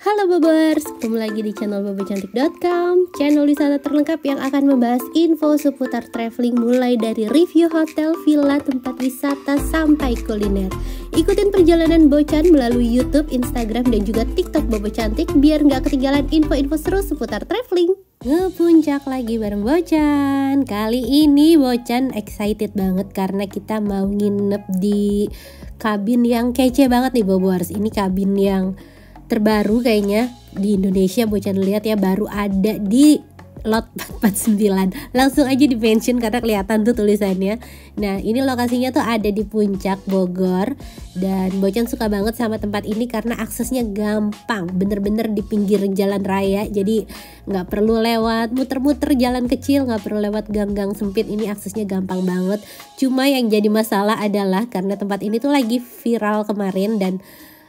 Halo Bobers, ketemu lagi di channel bobocantik.com, channel wisata terlengkap yang akan membahas info seputar traveling mulai dari review hotel, villa, tempat wisata, sampai kuliner. Ikutin perjalanan Bocan melalui YouTube, Instagram, dan juga TikTok Bobo Cantik biar nggak ketinggalan info-info seru seputar traveling. Ngepuncak lagi bareng Bocan. Kali ini Bocan excited banget karena kita mau nginep di kabin yang kece banget nih Bobers. Ini kabin yang terbaru kayaknya di Indonesia. Bocan lihat ya, baru ada di lot 449. Langsung aja di mention karena kelihatan tuh tulisannya. Nah, ini lokasinya tuh ada di Puncak Bogor. Dan Bocan suka banget sama tempat ini karena aksesnya gampang, bener-bener di pinggir jalan raya. Jadi nggak perlu lewat muter-muter jalan kecil, nggak perlu lewat gang-gang sempit. Ini aksesnya gampang banget. Cuma yang jadi masalah adalah karena tempat ini tuh lagi viral kemarin dan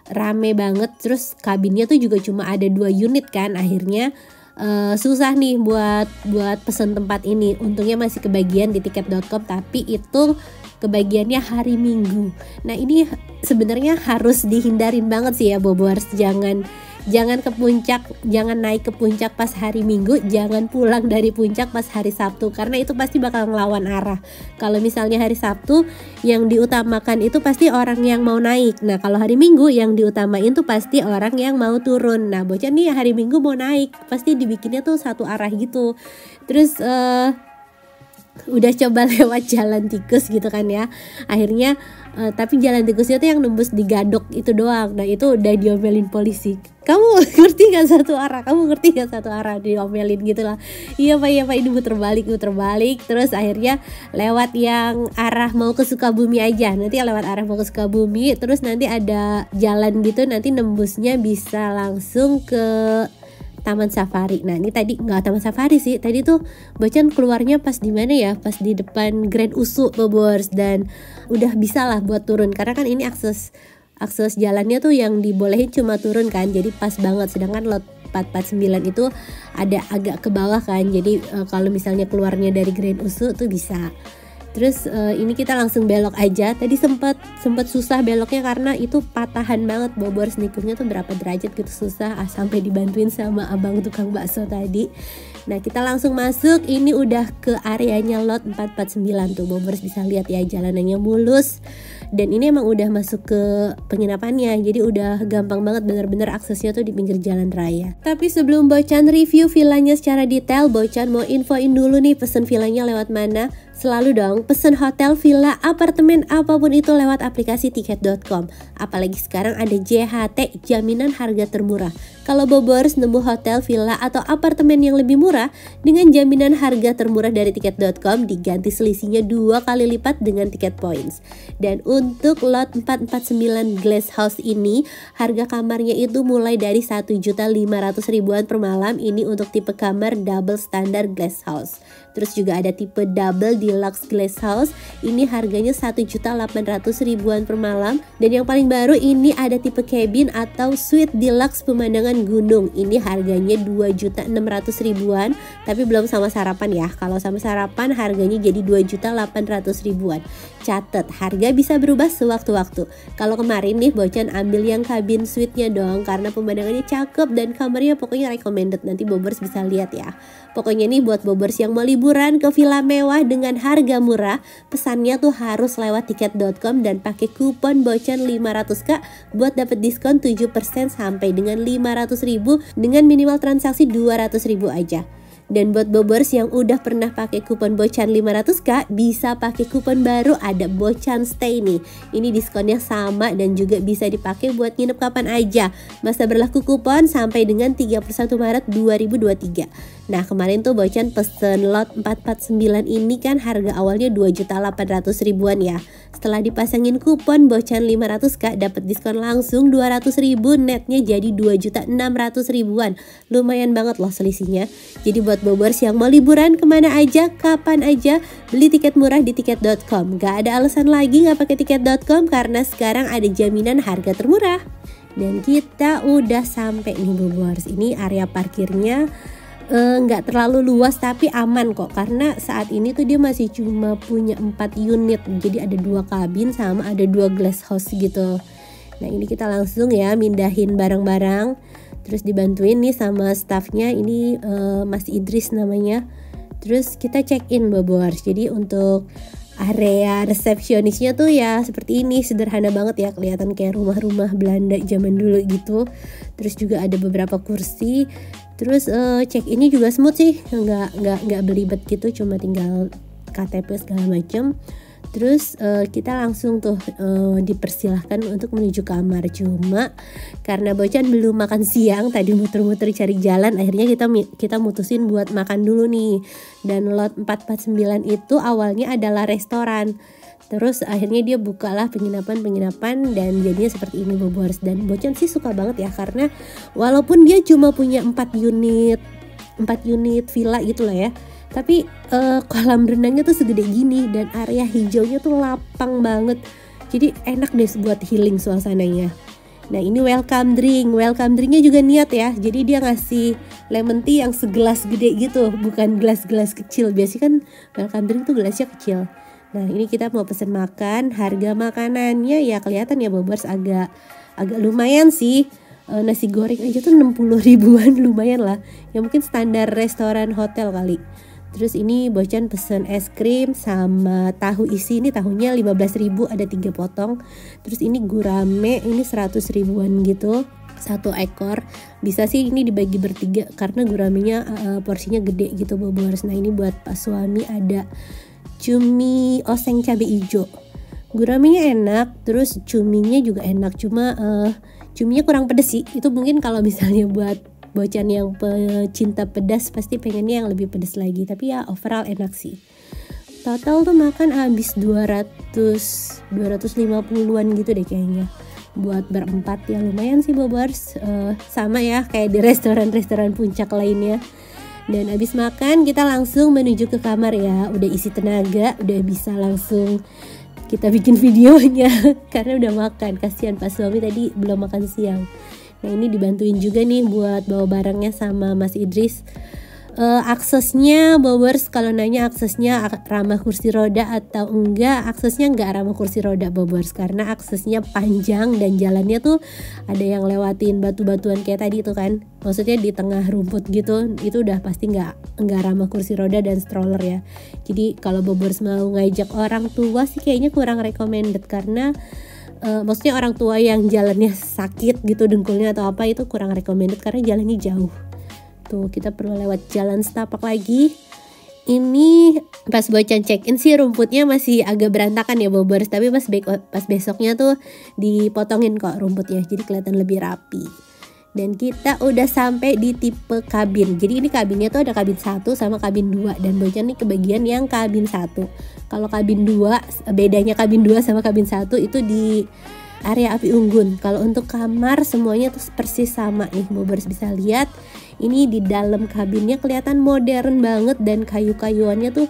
rame banget, terus kabinnya tuh juga cuma ada 2 unit kan, akhirnya susah nih buat pesen tempat ini. Untungnya masih kebagian di tiket.com, tapi itu kebagiannya hari Minggu. Nah, ini sebenarnya harus dihindarin banget sih ya Bobors. Jangan ke puncak, jangan naik ke puncak pas hari Minggu, jangan pulang dari puncak pas hari Sabtu, karena itu pasti bakal ngelawan arah. Kalau misalnya hari Sabtu yang diutamakan itu pasti orang yang mau naik. Nah, kalau hari Minggu yang diutamain tuh pasti orang yang mau turun. Nah, Bocan nih hari Minggu mau naik, pasti dibikinnya tuh satu arah gitu. Terus udah coba lewat jalan tikus gitu kan ya, akhirnya tapi jalan tikusnya tuh yang nembus di Gadok itu doang. Nah, itu udah diomelin polisi. Kamu ngerti gak satu arah? Kamu ngerti gak satu arah? Diomelin gitu lah. Iya pak, ini muter balik. Terus akhirnya lewat yang arah mau ke Sukabumi aja. Nanti lewat arah mau ke Sukabumi, terus nanti ada jalan gitu, nanti nembusnya bisa langsung ke Taman Safari. Nah, ini tadi nggak Taman Safari sih, tadi tuh Bocan keluarnya pas di mana ya, pas di depan Grand Usu Bobors, dan udah bisa lah buat turun karena kan ini akses jalannya tuh yang dibolehin cuma turun kan, jadi pas banget. Sedangkan lot 449 itu ada agak ke bawah kan, jadi kalau misalnya keluarnya dari Grand Usu tuh bisa. Terus ini kita langsung belok aja. Tadi sempat susah beloknya karena itu patahan banget Bobors, nikungnya tuh berapa derajat gitu, susah sampai dibantuin sama abang tukang bakso tadi. Nah, kita langsung masuk. Ini udah ke areanya lot 449 tuh Bobors, bisa lihat ya jalanannya mulus. Dan ini emang udah masuk ke penginapannya, jadi udah gampang banget, bener-bener aksesnya tuh di pinggir jalan raya. Tapi sebelum Bocan review villanya secara detail, Bocan mau infoin dulu nih pesen villanya lewat mana. Selalu dong pesen hotel, villa, apartemen, apapun itu lewat aplikasi tiket.com. Apalagi sekarang ada JHT, jaminan harga termurah. Kalau Bobors nemu hotel, villa, atau apartemen yang lebih murah dengan jaminan harga termurah dari tiket.com, diganti selisihnya 2 kali lipat dengan tiket points. Dan untuk lot 449 Glass House ini, harga kamarnya itu mulai dari 1.500.000-an per malam. Ini untuk tipe kamar double standar Glass House. Terus juga ada tipe double deluxe Glass House, ini harganya 1.800.000-an per malam. Dan yang paling baru ini ada tipe cabin atau suite deluxe pemandangan gunung, ini harganya 2.600.000-an, tapi belum sama sarapan ya. Kalau sama sarapan harganya jadi 2.800.000-an. Catat, harga bisa berubah sewaktu-waktu. Kalau kemarin nih Bocan ambil yang kabin suite-nya dong, karena pemandangannya cakep dan kamarnya pokoknya recommended. Nanti Bobers bisa lihat ya. Pokoknya nih buat Bobers yang mau liburan ke villa mewah dengan harga murah, pesannya tuh harus lewat tiket.com dan pakai kupon Bocan 500k buat dapat diskon 7% sampai dengan 500.000 dengan minimal transaksi 200.000 aja. Dan buat Bobers yang udah pernah pakai kupon Bocan 500k, bisa pakai kupon baru, ada Bocan Stay nih. Ini diskonnya sama dan juga bisa dipakai buat nginep kapan aja. Masa berlaku kupon sampai dengan 31 Maret 2023. Nah, kemarin tuh Bocan pesen lot 449 ini kan harga awalnya 2.800.000-an ya. Setelah dipasangin kupon Bocan 500k dapat diskon langsung 200.000, netnya jadi 2.600.000-an. Lumayan banget loh selisihnya. Jadi buat Bobers yang mau liburan kemana aja, kapan aja, beli tiket murah di tiket.com. Gak ada alasan lagi gak pakai tiket.com karena sekarang ada jaminan harga termurah. Dan kita udah sampai nih Bobers. Ini area parkirnya nggak terlalu luas tapi aman kok, karena saat ini tuh dia masih cuma punya 4 unit, jadi ada 2 kabin sama ada 2 glass house gitu. Nah, ini kita langsung ya mindahin barang-barang. Terus dibantuin nih sama staffnya, ini Mas Idris namanya. Terus kita check in Bobors. Jadi untuk area resepsionisnya tuh ya seperti ini, sederhana banget ya, kelihatan kayak rumah-rumah Belanda zaman dulu gitu. Terus juga ada beberapa kursi. Terus check ini juga smooth sih, nggak belibet gitu, cuma tinggal KTP segala macam. Terus kita langsung tuh dipersilahkan untuk menuju kamar. Cuma karena Bocan belum makan siang, tadi muter-muter cari jalan, akhirnya kita mutusin buat makan dulu nih. Dan lot 449 itu awalnya adalah restoran. Terus akhirnya dia bukalah penginapan dan jadinya seperti ini Bobors. Dan Bocan sih suka banget ya, karena walaupun dia cuma punya 4 unit villa gitu lah ya, tapi kolam renangnya tuh segede gini dan area hijaunya tuh lapang banget. Jadi enak deh buat healing suasananya. Nah ini welcome drinknya juga niat ya. Jadi dia ngasih lemon tea yang segelas gede gitu, bukan gelas-gelas kecil. Biasanya kan welcome drink tuh gelasnya kecil. Nah ini kita mau pesen makan. Harga makanannya ya kelihatan ya Bobors, agak lumayan sih. Nasi goreng aja tuh 60 ribuan, lumayan lah. Ya mungkin standar restoran hotel kali. Terus ini Bocan pesen es krim sama tahu isi, ini tahunya 15.000 ada 3 potong. Terus ini gurame, ini 100 ribuan gitu, 1 ekor. Bisa sih ini dibagi bertiga karena guramenya porsinya gede gitu Bobors. Nah ini buat pas suami ada cumi oseng cabai hijau. Guramenya enak, terus cuminya juga enak, cuma cuminya kurang pedes sih. Itu mungkin kalau misalnya buat Bocan yang pecinta pedas pasti pengennya yang lebih pedas lagi, tapi ya overall enak sih. Total tuh makan habis 250-an gitu deh kayaknya. Buat berempat ya lumayan sih Bobors. Sama ya kayak di restoran-restoran puncak lainnya. Dan habis makan kita langsung menuju ke kamar ya. Udah isi tenaga, udah bisa langsung kita bikin videonya karena udah makan. Kasihan pas suami tadi belum makan siang. Nah ini dibantuin juga nih buat bawa barangnya sama Mas Idris. Aksesnya Bobors, kalau nanya aksesnya ramah kursi roda atau enggak, aksesnya enggak ramah kursi roda Bobors, karena aksesnya panjang dan jalannya tuh ada yang lewatin batu-batuan kayak tadi tuh kan, maksudnya di tengah rumput gitu, itu udah pasti enggak ramah kursi roda dan stroller ya. Jadi kalau Bobors mau ngajak orang tua sih kayaknya kurang recommended, karena maksudnya orang tua yang jalannya sakit gitu dengkulnya atau apa itu kurang recommended karena jalannya jauh. Tuh kita perlu lewat jalan setapak lagi. Ini pas Bocan check in sih rumputnya masih agak berantakan ya Bobors, tapi pas besoknya tuh dipotongin kok rumputnya, jadi kelihatan lebih rapi. Dan kita udah sampai di tipe kabin. Jadi ini kabinnya tuh ada kabin 1 sama kabin 2, dan Bocan nih kebagian yang kabin 1. Kalau kabin 2, bedanya kabin 2 sama kabin 1 itu di area api unggun. Kalau untuk kamar semuanya tuh persis sama nih, Bobors bisa lihat. Ini di dalam kabinnya kelihatan modern banget dan kayu-kayuannya tuh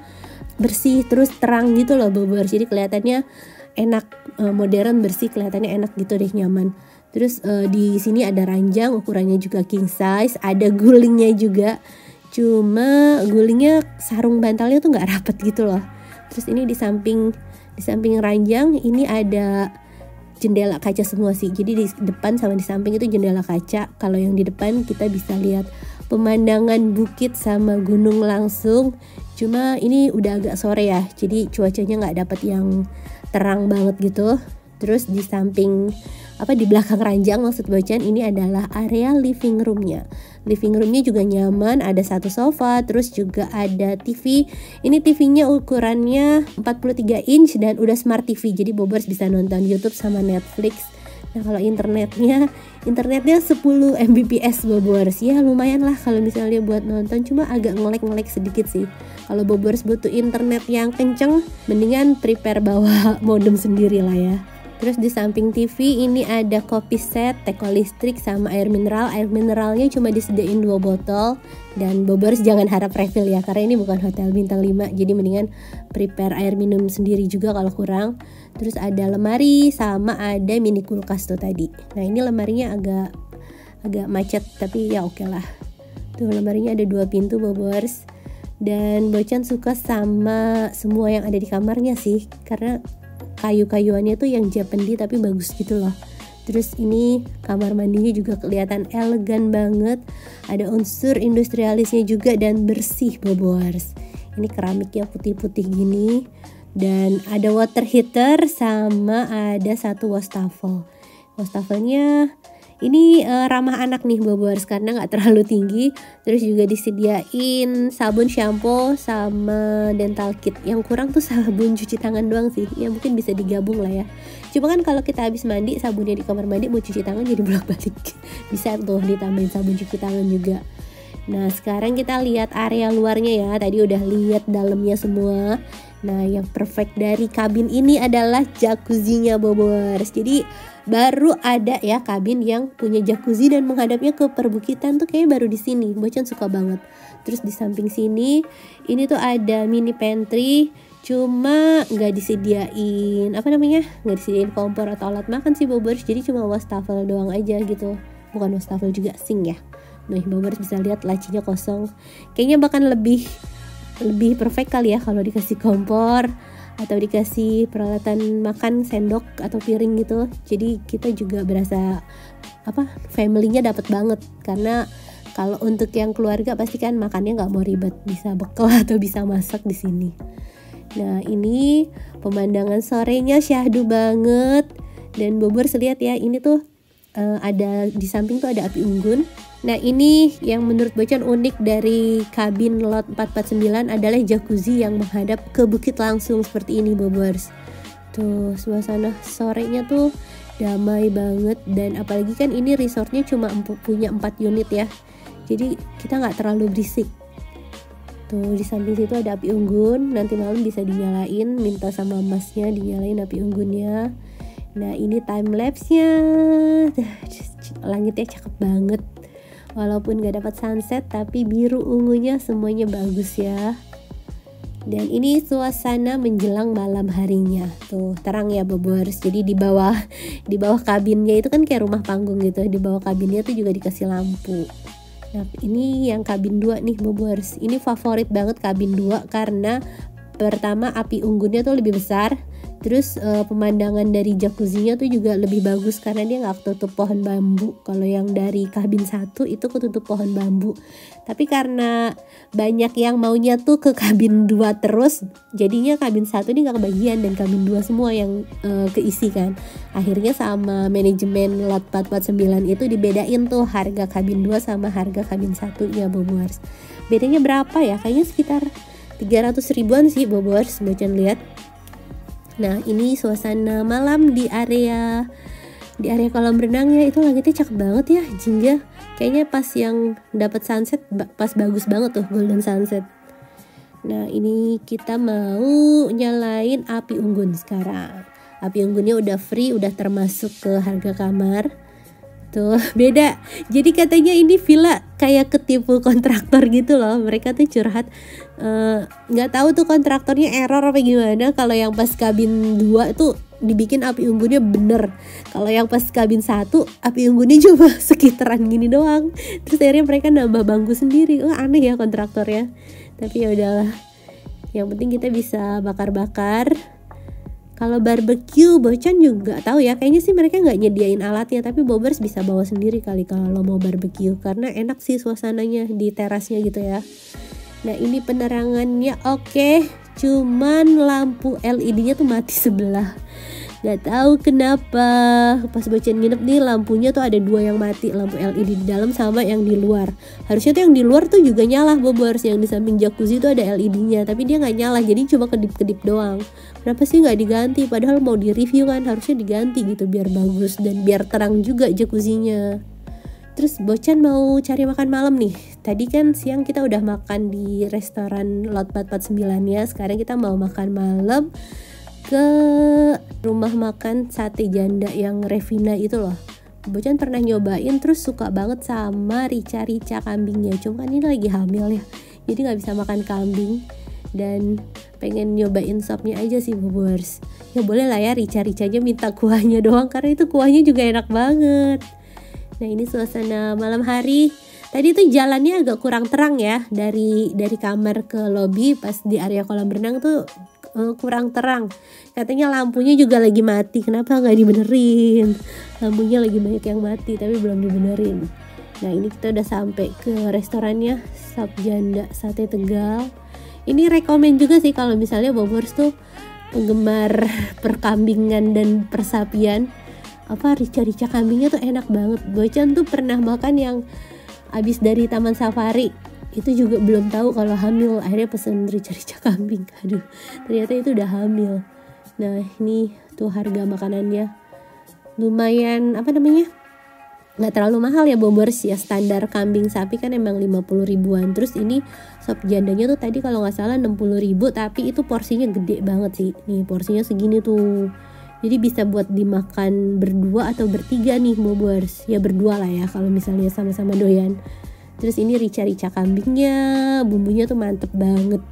bersih terus terang gitu loh Bobors. Jadi kelihatannya enak, modern, bersih, kelihatannya enak gitu deh, nyaman. Terus di sini ada ranjang, ukurannya juga king size, ada gulingnya juga. Cuma gulingnya sarung bantalnya tuh nggak rapet gitu loh. Terus ini di samping ranjang ini ada jendela kaca semua sih. Jadi di depan sama di samping itu jendela kaca. Kalau yang di depan kita bisa lihat pemandangan bukit sama gunung langsung. Cuma ini udah agak sore ya, jadi cuacanya nggak dapet yang terang banget gitu. Terus di samping di belakang ranjang maksud Bocan ini adalah area living roomnya. Living roomnya juga nyaman, ada 1 sofa, terus juga ada TV. Ini TV-nya ukurannya 43 inch dan udah smart TV, jadi Bobors bisa nonton YouTube sama Netflix. Nah kalau internetnya 10 Mbps Bobors, ya lumayan lah kalau misalnya buat nonton, cuma agak ngelek sedikit sih. Kalau Bobors butuh internet yang kenceng, mendingan prepare bawa modem sendiri lah ya. Terus di samping TV ini ada kopi set, teko listrik, sama air mineral. Air mineralnya cuma disediain 2 botol. Dan Bobors jangan harap refill ya, karena ini bukan hotel bintang 5. Jadi mendingan prepare air minum sendiri juga kalau kurang. Terus ada lemari sama ada mini kulkas tuh tadi. Nah ini lemarinya agak macet, tapi ya oke lah. Tuh lemarinya ada 2 pintu Bobors. Dan Bocan suka sama semua yang ada di kamarnya sih, karena kayu-kayuannya tuh yang Japanese tapi bagus gitu loh. Terus ini kamar mandinya juga kelihatan elegan banget, ada unsur industrialisnya juga dan bersih Bobors. Ini keramiknya putih-putih gini, dan ada water heater sama ada satu wastafel. Wastafelnya ini ramah anak nih Bobors karena nggak terlalu tinggi. Terus juga disediain sabun, shampoo, sama dental kit. Yang kurang tuh sabun cuci tangan doang sih. Ya mungkin bisa digabung lah ya. Cuma kan kalau kita habis mandi, sabunnya di kamar mandi mau cuci tangan jadi bolak-balik. Bisa tuh ditambahin sabun cuci tangan juga. Nah sekarang kita lihat area luarnya ya. Tadi udah lihat dalamnya semua. Nah yang perfect dari kabin ini adalah jacuzzinya Bobors. Jadi baru ada ya kabin yang punya jacuzzi dan menghadapnya ke perbukitan tuh kayaknya baru di sini. Bocan suka banget. Terus di samping sini ini tuh ada mini pantry, cuma nggak disediain nggak disediain kompor atau alat makan sih Bobors. Jadi cuma wastafel doang aja gitu. Bukan wastafel juga, sink ya. Nah Bobors bisa lihat lacinya kosong. Kayaknya bahkan lebih perfect kali ya kalau dikasih kompor atau dikasih peralatan makan, sendok atau piring gitu. Jadi kita juga berasa family-nya dapat banget, karena kalau untuk yang keluarga pasti kan makannya nggak mau ribet, bisa bekal atau bisa masak di sini. Nah ini pemandangan sorenya syahdu banget, dan Bobors lihat ya ini tuh ada di samping tuh ada api unggun. Nah ini yang menurut Bocan unik dari kabin lot 449 adalah jacuzzi yang menghadap ke bukit langsung seperti ini Bobors. Tuh suasana sorenya tuh damai banget, dan apalagi kan ini resortnya cuma punya 4 unit ya. Jadi kita nggak terlalu berisik. Tuh di samping situ ada api unggun, nanti malam bisa dinyalain, minta sama masnya dinyalain api unggunnya. Nah ini time lapse-nya, langitnya cakep banget. Walaupun gak dapat sunset tapi biru ungunya semuanya bagus ya. Dan ini suasana menjelang malam harinya. Tuh terang ya Bobors. Jadi di bawah kabinnya itu kan kayak rumah panggung gitu. Di bawah kabinnya tuh juga dikasih lampu. Nah ini yang kabin 2 nih Bobors. Ini favorit banget kabin 2 karena pertama api unggunnya tuh lebih besar. Terus pemandangan dari jacuzzinya tuh juga lebih bagus karena dia nggak ketutup pohon bambu. Kalau yang dari kabin 1 itu ketutup pohon bambu. Tapi karena banyak yang maunya tuh ke kabin 2 terus, jadinya kabin 1 ini nggak kebagian dan kabin 2 semua yang keisi kan. Akhirnya sama manajemen lot 449 itu dibedain tuh harga kabin 2 sama harga kabin 1-nya Bobors. Bedanya berapa ya? Kayaknya sekitar 300 ribuan sih Bobors, Bocan lihat. Nah ini suasana malam di area kolam renangnya, itu langitnya cakep banget ya Jingga. Kayaknya pas yang dapat sunset pas bagus banget tuh, golden sunset. Nah ini kita mau nyalain api unggun sekarang. Api unggunnya udah free, udah termasuk ke harga kamar. Tuh beda, jadi katanya ini villa kayak ketipu kontraktor gitu loh. Mereka tuh curhat, nggak tahu tuh kontraktornya error apa gimana. Kalau yang pas kabin 2 tuh dibikin api unggunnya bener, kalau yang pas kabin 1 api unggunnya cuma sekitaran gini doang. Terus akhirnya mereka nambah bangku sendiri. Aneh ya kontraktornya, tapi ya udahlah, yang penting kita bisa bakar-bakar. Kalau barbecue Bocan juga tahu ya, kayaknya sih mereka nggak nyediain alatnya, tapi Bobors bisa bawa sendiri kali kalau mau barbecue, karena enak sih suasananya di terasnya gitu ya. Nah ini penerangannya oke, cuman lampu LED-nya tuh mati sebelah. Gak tahu kenapa pas Bocan nginep nih lampunya tuh ada 2 yang mati, lampu LED di dalam sama yang di luar. Harusnya tuh yang di luar tuh juga nyala Bobors, yang di samping jacuzzi tuh ada LED-nya, tapi dia nggak nyala, jadi cuma kedip-kedip doang. Kenapa sih nggak diganti? Padahal mau di review kan, harusnya diganti gitu biar bagus dan biar terang juga jacuzzinya. Terus Bocan mau cari makan malam nih. Tadi kan siang kita udah makan di restoran lot 449 ya. Sekarang kita mau makan malam ke rumah makan sate janda yang Revina itu loh. Bocan pernah nyobain, terus suka banget sama rica-rica kambingnya. Cuma kan ini lagi hamil ya, jadi nggak bisa makan kambing, dan pengen nyobain sopnya aja sih Bobors. Ya boleh lah ya, rica-ricanya minta kuahnya doang karena itu kuahnya juga enak banget. Nah ini suasana malam hari. Tadi tuh jalannya agak kurang terang ya, dari kamar ke lobi. Pas di area kolam renang tuh kurang terang. Katanya lampunya juga lagi mati, kenapa nggak dibenerin? Lampunya lagi banyak yang mati tapi belum dibenerin. Nah ini kita udah sampai ke restorannya, Sabjanda Sate Tegal. Ini rekomen juga sih kalau misalnya Bobors tuh penggemar perkambingan dan persapian. Rica-rica kambingnya tuh enak banget. Bocan tuh pernah makan yang abis dari Taman Safari, itu juga belum tahu kalau hamil, akhirnya pesen rica-rica kambing. Aduh, ternyata itu udah hamil. Nah ini tuh harga makanannya lumayan nggak terlalu mahal ya Bobors ya, standar kambing sapi kan emang 50 ribuan. Terus ini sop jandanya tuh tadi kalau nggak salah 60 ribu, tapi itu porsinya gede banget sih. Nih porsinya segini tuh, jadi bisa buat dimakan berdua atau bertiga nih Bobors. Ya berdua lah ya kalau misalnya sama-sama doyan. Terus ini rica-rica kambingnya, bumbunya tuh mantep banget.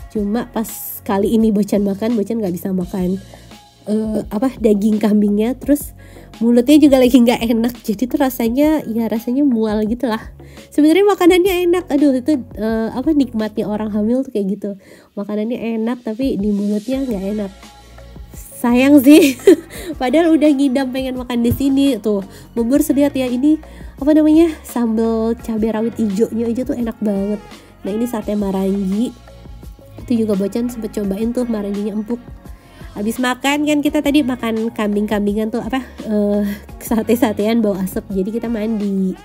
Cuma pas kali ini Bocan nggak bisa makan daging kambingnya. Terus mulutnya juga lagi nggak enak, jadi tuh rasanya mual gitu lah. Sebenarnya makanannya enak, aduh itu nikmatnya orang hamil tuh kayak gitu, makanannya enak tapi di mulutnya nggak enak. Sayang sih. Padahal udah ngidam pengen makan di sini tuh. Bobors lihat ya, ini sambal cabai rawit hijaunya aja tuh enak banget. Nah ini sate marangi, itu juga Bocan sempet cobain tuh, maranginya empuk. Habis makan kan kita tadi makan kambing-kambingan tuh sate-satean bau asap, jadi kita mandi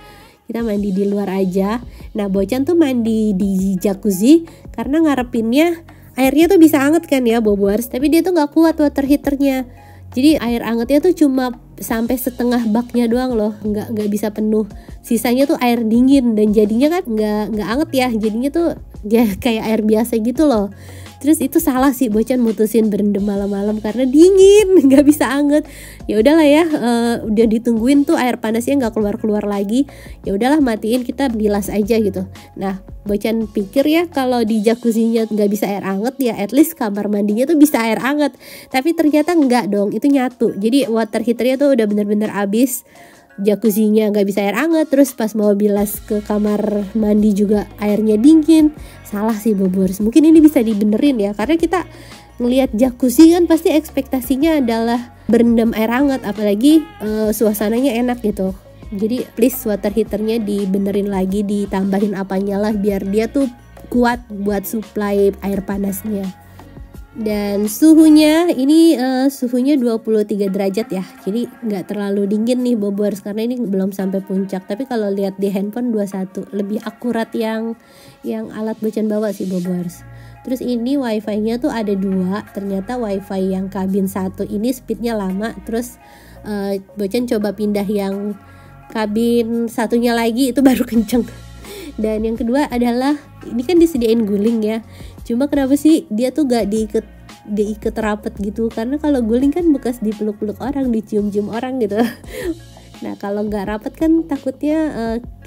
di luar aja. Nah Bocan tuh mandi di jacuzzi karena ngarepinnya airnya tuh bisa anget kan ya Bobors, tapi dia tuh nggak kuat water heaternya, jadi air angetnya tuh cuma sampai setengah baknya doang loh, nggak bisa penuh, sisanya tuh air dingin dan jadinya kan nggak anget ya, jadinya tuh ya kayak air biasa gitu loh. Terus itu salah sih Bocan mutusin berendam malam-malam karena dingin, nggak bisa anget. Ya udahlah ya, udah ditungguin tuh air panasnya nggak keluar lagi. Ya udahlah matiin, kita bilas aja gitu. Nah Bocan pikir ya kalau di jacuzzinya nggak bisa air anget ya at least kamar mandinya tuh bisa air anget. Tapi ternyata nggak dong, itu nyatu. Jadi water heaternya tuh udah bener-bener habis. Jacuzzinya nggak bisa air hangat, terus pas mau bilas ke kamar mandi juga airnya dingin. Salah sih Bobors, mungkin ini bisa dibenerin ya, karena kita ngelihat jacuzzi kan pasti ekspektasinya adalah berendam air hangat, apalagi suasananya enak gitu. Jadi please water heaternya dibenerin lagi, ditambahin apanya lah biar dia tuh kuat buat supply air panasnya. Dan suhunya ini suhunya 23 derajat ya, jadi nggak terlalu dingin nih Bobors karena ini belum sampai puncak. Tapi kalau lihat di handphone 21, lebih akurat yang alat Bocan bawa sih Bobors. Terus ini wifi-nya tuh ada 2, ternyata wifi yang kabin 1 ini speednya lama. Terus Bocan coba pindah yang kabin satunya lagi, itu baru kenceng. Dan yang kedua adalah ini kan disediain guling ya, cuma kenapa sih dia tuh gak diikat rapet gitu, karena kalau guling kan bekas dipeluk-peluk orang, dicium-cium orang gitu. Nah kalau gak rapet kan takutnya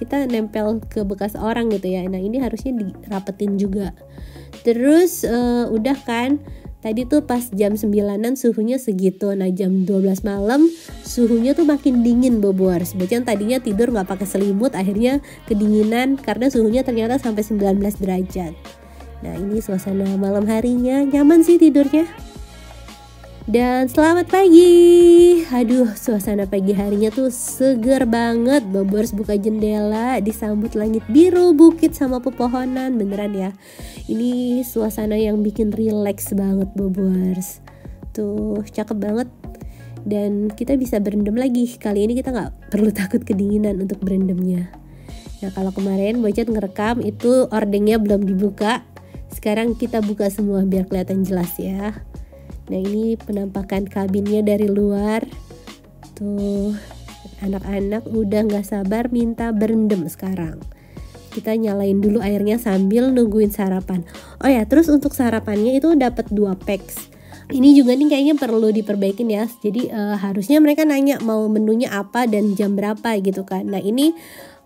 kita nempel ke bekas orang gitu ya. Nah ini harusnya dirapetin juga. Terus udah kan, tadi tuh pas jam 9-an suhunya segitu. Nah jam 12 malam suhunya tuh makin dingin Bobors. Bocan tadinya tidur gak pakai selimut, akhirnya kedinginan karena suhunya ternyata sampai 19 derajat. Nah ini suasana malam harinya, nyaman sih tidurnya. Dan selamat pagi. Aduh suasana pagi harinya tuh seger banget. Bobors buka jendela, disambut langit biru, bukit sama pepohonan. Beneran ya, ini suasana yang bikin relax banget Bobors. Tuh cakep banget. Dan kita bisa berendam lagi. Kali ini kita gak perlu takut kedinginan untuk berendamnya. Nah kalau kemarin Bocan ngerekam itu ordengnya belum dibuka, sekarang kita buka semua biar kelihatan jelas ya. Nah ini penampakan kabinnya dari luar. Tuh anak-anak udah gak sabar minta berendam sekarang. Kita nyalain dulu airnya sambil nungguin sarapan. Oh ya, terus untuk sarapannya itu dapat 2 packs. Ini juga nih kayaknya perlu diperbaikin ya. Jadi harusnya mereka nanya mau menunya apa dan jam berapa gitu kan. Nah ini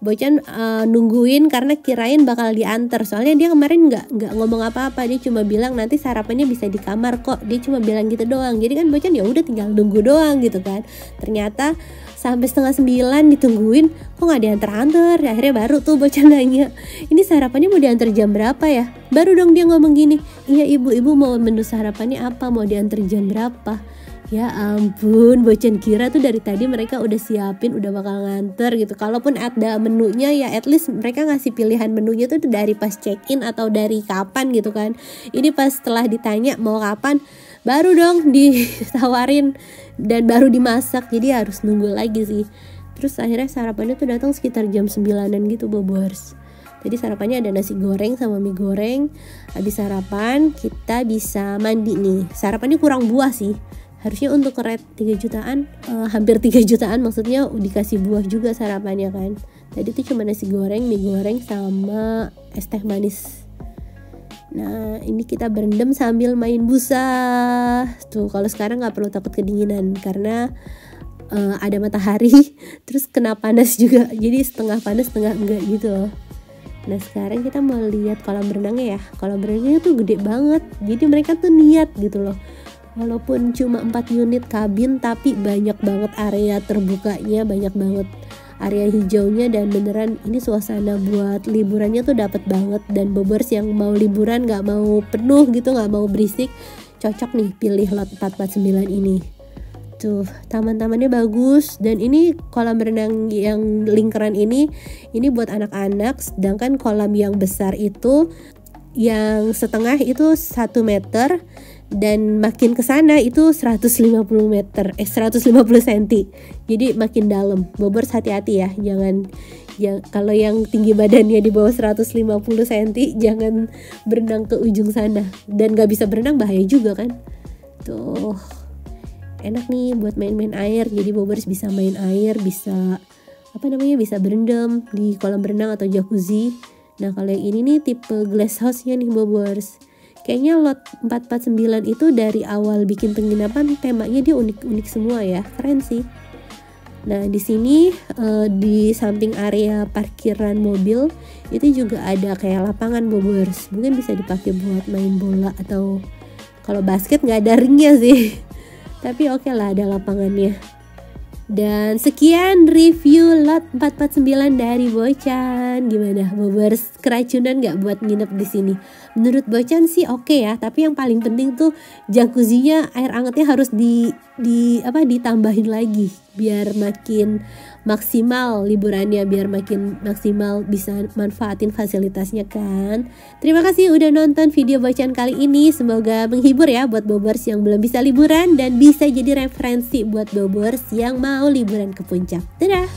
Bocan nungguin karena kirain bakal diantar. Soalnya dia kemarin nggak ngomong apa-apa, dia cuma bilang nanti sarapannya bisa di kamar kok. Dia cuma bilang gitu doang. Jadi kan Bocan ya udah tinggal nunggu doang gitu kan. Ternyata sampai 8:30 ditungguin kok nggak diantar-antar. Akhirnya baru tuh Bocan nanya, ini sarapannya mau diantar jam berapa ya? Baru dong dia ngomong gini, iya ibu mau menu sarapannya apa, mau diantar jam berapa? Ya ampun, Bocan kira tuh dari tadi mereka udah siapin, udah bakal nganter gitu. Kalaupun ada menunya ya at least mereka ngasih pilihan menunya tuh dari pas check-in atau dari kapan gitu kan. Ini pas setelah ditanya mau kapan, baru dong ditawarin dan baru dimasak, jadi harus nunggu lagi sih. Terus akhirnya sarapannya tuh datang sekitar jam 9-an gitu Bobers. Jadi sarapannya ada nasi goreng sama mie goreng. Habis sarapan kita bisa mandi nih. Sarapannya kurang buah sih. Harusnya untuk rate 3 jutaan, hampir 3 jutaan maksudnya dikasih buah juga sarapannya kan. Tadi tuh cuma nasi goreng, mie goreng sama es teh manis. Nah ini kita berendam sambil main busa. Tuh kalau sekarang gak perlu takut kedinginan karena ada matahari, terus kena panas juga. Jadi setengah panas setengah enggak gitu loh. Nah sekarang kita mau lihat kolam renangnya ya. Kolam renangnya tuh gede banget, jadi mereka tuh niat gitu loh. Walaupun cuma 4 unit kabin tapi banyak banget area terbukanya, banyak banget area hijaunya, dan beneran ini suasana buat liburannya tuh dapat banget. Dan Bobers yang mau liburan gak mau penuh gitu, gak mau berisik, cocok nih pilih lot 449 ini. Tuh taman-tamannya bagus, dan ini kolam renang yang lingkaran ini buat anak-anak, sedangkan kolam yang besar itu yang setengah itu 1 meter, dan makin ke sana itu 150 cm. Jadi makin dalam. Bobers hati-hati ya, jangan kalau yang tinggi badannya di bawah 150 cm jangan berenang ke ujung sana, dan gak bisa berenang bahaya juga kan. Tuh enak nih buat main-main air. Jadi Bobers bisa main air, bisa bisa berendam di kolam renang atau jacuzzi. Nah kalau yang ini nih tipe glass house-nya nih Bobers. Kayaknya lot 449 itu dari awal bikin penginapan temanya dia unik-unik semua ya, keren sih. Nah di sini di samping area parkiran mobil itu juga ada kayak lapangan Bobers. Mungkin bisa dipakai buat main bola, atau kalau basket nggak ada ringnya sih. Tapi oke lah ada lapangannya. Dan sekian review lot 449 dari Bocan. Gimana Bobers, keracunan gak buat nginep di sini? Menurut Bocan sih oke ya, tapi yang paling penting tuh jacuzzinya, air hangatnya harus ditambahin lagi biar makin maksimal liburannya, biar makin maksimal bisa manfaatin fasilitasnya kan. Terima kasih udah nonton video Bocan kali ini, semoga menghibur ya buat Bobers yang belum bisa liburan, dan bisa jadi referensi buat Bobers yang mau liburan ke puncak. Dadah!